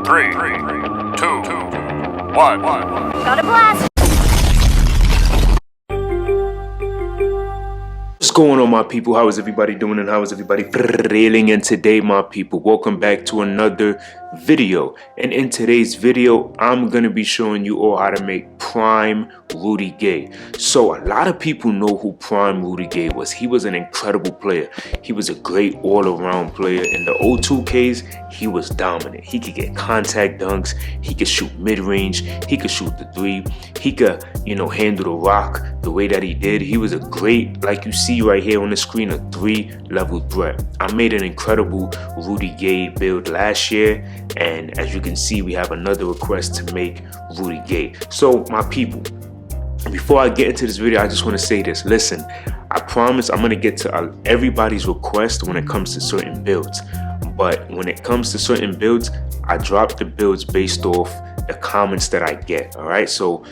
3, 2, 1. Got a blast! What's going on, my people? How is everybody doing and how is everybody feeling? And today, my people, welcome back to another video. And in today's video, I'm gonna be showing you all how to make Prime Rudy Gay. So a lot of people know who Prime Rudy Gay was. He was an incredible player. He was a great all-around player. In the O2Ks, he was dominant. He could get contact dunks. He could shoot mid-range. He could shoot the three. He could, handle the rock the way that he did. He was a great, like you see right here on the screen, a 3-level threat. I made an incredible Rudy Gay build last year, and as you can see, we have another request to make Rudy Gay. So my people, before I get into this video, I just want to say this. Listen, I promise I'm going to get to everybody's request when it comes to certain builds. But when it comes to certain builds, I drop the builds based off the comments that I get. All right, so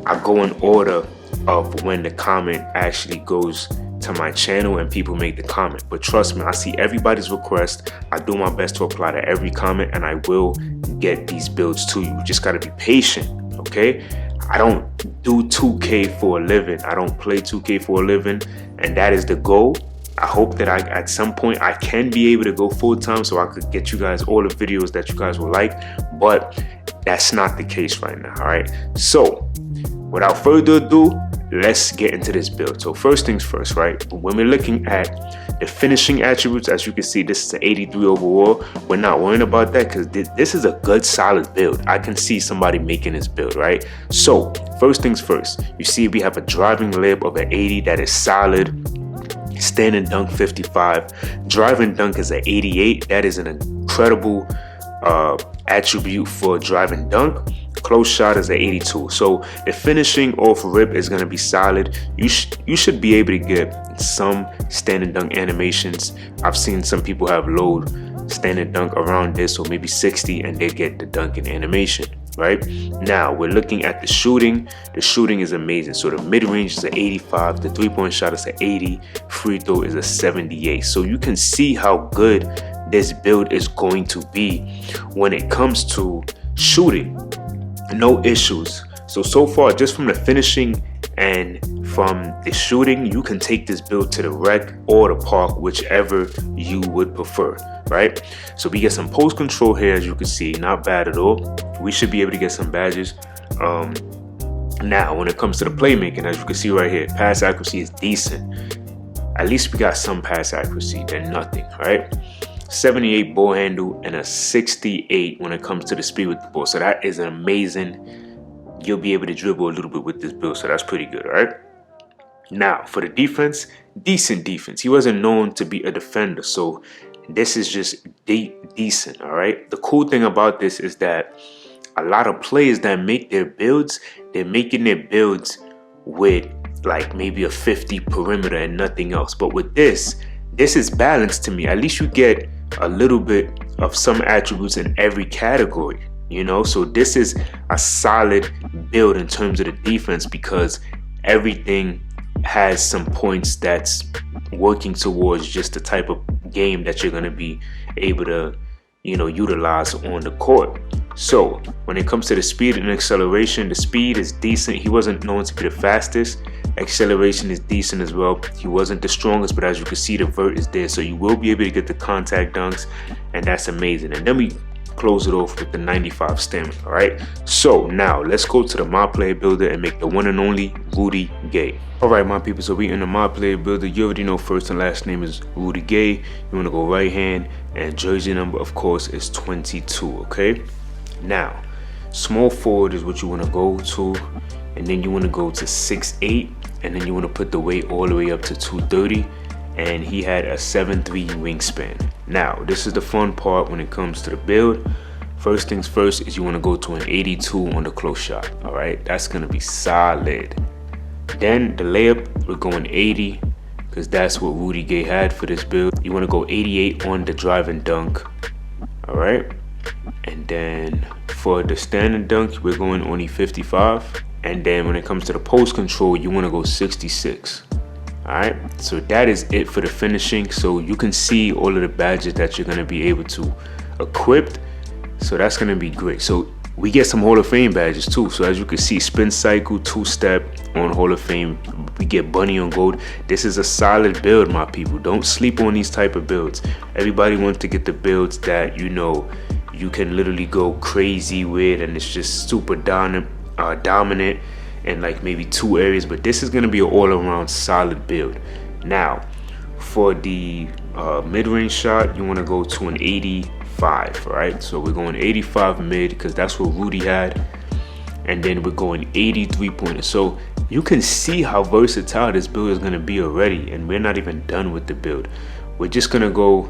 I go in order of when the comment actually goes to my channel and people make the comment. But trust me, I see everybody's request. I do my best to apply to every comment, and I will get these builds to you. You just got to be patient, okay? I don't do 2K for a living. I don't play 2K for a living, and that is the goal. I hope that at some point I can be able to go full-time so I could get you guys all the videos that you guys will like, but that's not the case right now. All right, so without further ado, let's get into this build. So first things first, right? When we're looking at the finishing attributes, as you can see, this is an 83 overall. We're not worrying about that because this is a good solid build. I can see somebody making this build, right? So first things first, you see we have a driving layup of an 80 that is solid. Standing dunk 55. Driving dunk is an 88. That is an incredible attribute for driving dunk. Close shot is an 82. So the finishing off rip is going to be solid. You should be able to get some standing dunk animations. I've seen some people have load standing dunk around this, or maybe 60, and they get the dunking animation. Right now we're looking at the shooting. The shooting is amazing. So the mid-range is an 85, the 3-point shot is an 80, free throw is a 78. So you can see how good this build is going to be when it comes to shooting. No issues. So far, just from the finishing and from the shooting, you can take this build to the rec or the park, whichever you would prefer, right? So we get some post control here, as you can see, not bad at all. We should be able to get some badges. Now when it comes to the playmaking, as you can see right here, pass accuracy is decent. At least we got some pass accuracy than nothing, right? 78 ball handle and a 68 when it comes to the speed with the ball. So that is amazing. You'll be able to dribble a little bit with this build, so that's pretty good. All right, now for the defense, decent defense. He wasn't known to be a defender, so this is just decent. All right, the cool thing about this is that a lot of players that make their builds, they're making their builds with like maybe a 50 perimeter and nothing else. But with this is balanced to me. At least you get a little bit of some attributes in every category, so this is a solid build in terms of the defense, because everything has some points that's working towards just the type of game that you're going to be able to utilize on the court. So when it comes to the speed and acceleration, the speed is decent. He wasn't known to be the fastest. Acceleration is decent as well. He wasn't the strongest, but as you can see, the vert is there, so you will be able to get the contact dunks, and that's amazing. And then we close it off with the 95 stamina. All right, so now let's go to the MyPlayer Builder and make the one and only Rudy Gay. All right, my people, so we in the MyPlayer Builder. You already know first and last name is Rudy Gay. You want to go right hand, and jersey number, of course, is 22. Okay, now small forward is what you want to go to, and then you want to go to 6'8", and then you want to put the weight all the way up to 230, and he had a 7'3" wingspan. Now this is the fun part when it comes to the build. First things first is you want to go to an 82 on the close shot. All right, that's gonna be solid. Then the layup, we're going 80 because that's what Rudy Gay had for this build. You want to go 88 on the drive and dunk. All right, and then for the standing dunk, we're going only 55. And then when it comes to the post control, you want to go 66. All right, so that is it for the finishing. So you can see all of the badges that you're going to be able to equip So that's gonna be great. So we get some Hall of Fame badges too. So as you can see, spin cycle, 2-step on Hall of Fame. We get bunny on gold. This is a solid build, my people. Don't sleep on these type of builds. Everybody wants to get the builds that, you know, you can literally go crazy with, and it's just super dominant in like maybe 2 areas. But this is gonna be an all-around solid build. Now, for the mid-range shot, you wanna go to an 85, right? So we're going 85 mid because that's what Rudy had, and then we're going 80 3-pointer. So you can see how versatile this build is gonna be already, and we're not even done with the build. We're just gonna go,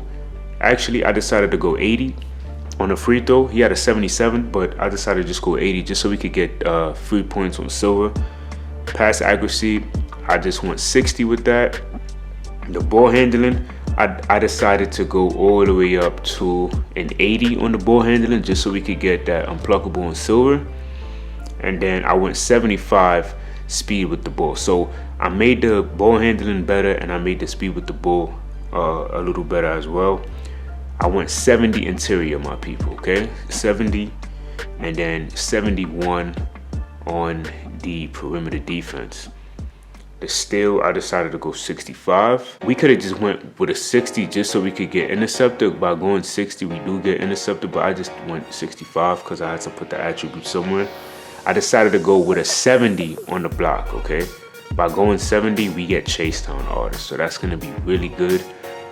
actually I decided to go 80 on a free throw. He had a 77, but I decided to just go 80 just so we could get 3 points on silver. Pass accuracy, I just went 60 with that. The ball handling, I decided to go all the way up to an 80 on the ball handling just so we could get that unpluckable on silver. And then I went 75 speed with the ball. So I made the ball handling better, and I made the speed with the ball a little better as well. I went 70 interior, my people, okay? 70, and then 71 on the perimeter defense. The steal, I decided to go 65. We could have just went with a 60 just so we could get interceptor. By going 60, we do get interceptor, but I just went 65 because I had to put the attribute somewhere. I decided to go with a 70 on the block, okay? By going 70, we get chase down artists, so that's gonna be really good.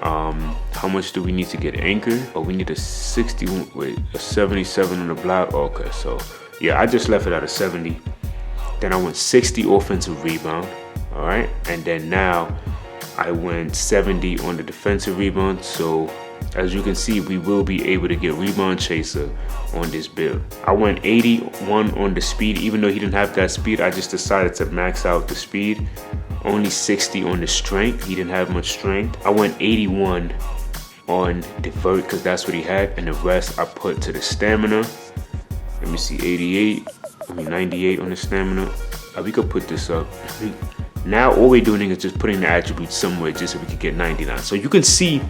How much do we need to get anchor? Oh, we need a 61, wait, a 77 on the block. Okay, so yeah, I just left it at a 70. Then I went 60 offensive rebound. All right, and then now I went 70 on the defensive rebound. So as you can see, we will be able to get rebound chaser on this build. I went 81 on the speed. Even though he didn't have that speed, I just decided to max out the speed. Only 60 on the strength. He didn't have much strength. I went 81 on the vert because that's what he had, and the rest I put to the stamina. Let me see, 98 on the stamina. We could put this up. Now all we're doing is just putting the attributes somewhere just so we can get 99. So you can see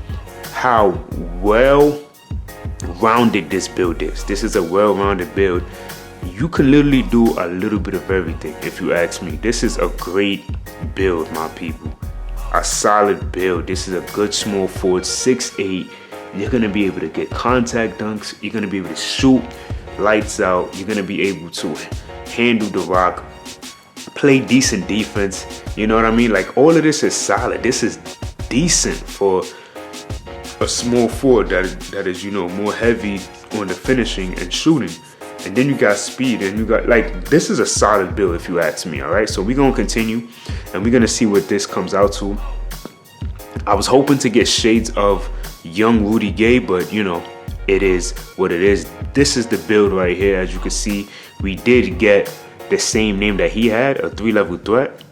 how well-rounded this build is. This is a well-rounded build. You can literally do a little bit of everything if you ask me. This is a great build, my people. A solid build. This is a good small forward, 6'8". You're gonna be able to get contact dunks. You're gonna be able to shoot lights out. You're gonna be able to handle the rock, play decent defense. You know what I mean? Like, all of this is solid. This is decent for a small forward that is, you know, more heavy on the finishing and shooting. And then you got speed, and you got, like, this is a solid build if you ask me. All right, so we're gonna continue, and we're gonna see what this comes out to. I was hoping to get shades of young Rudy Gay, but you know, it is what it is. This is the build right here. As you can see, we did get the same name that he had, a 3-level threat.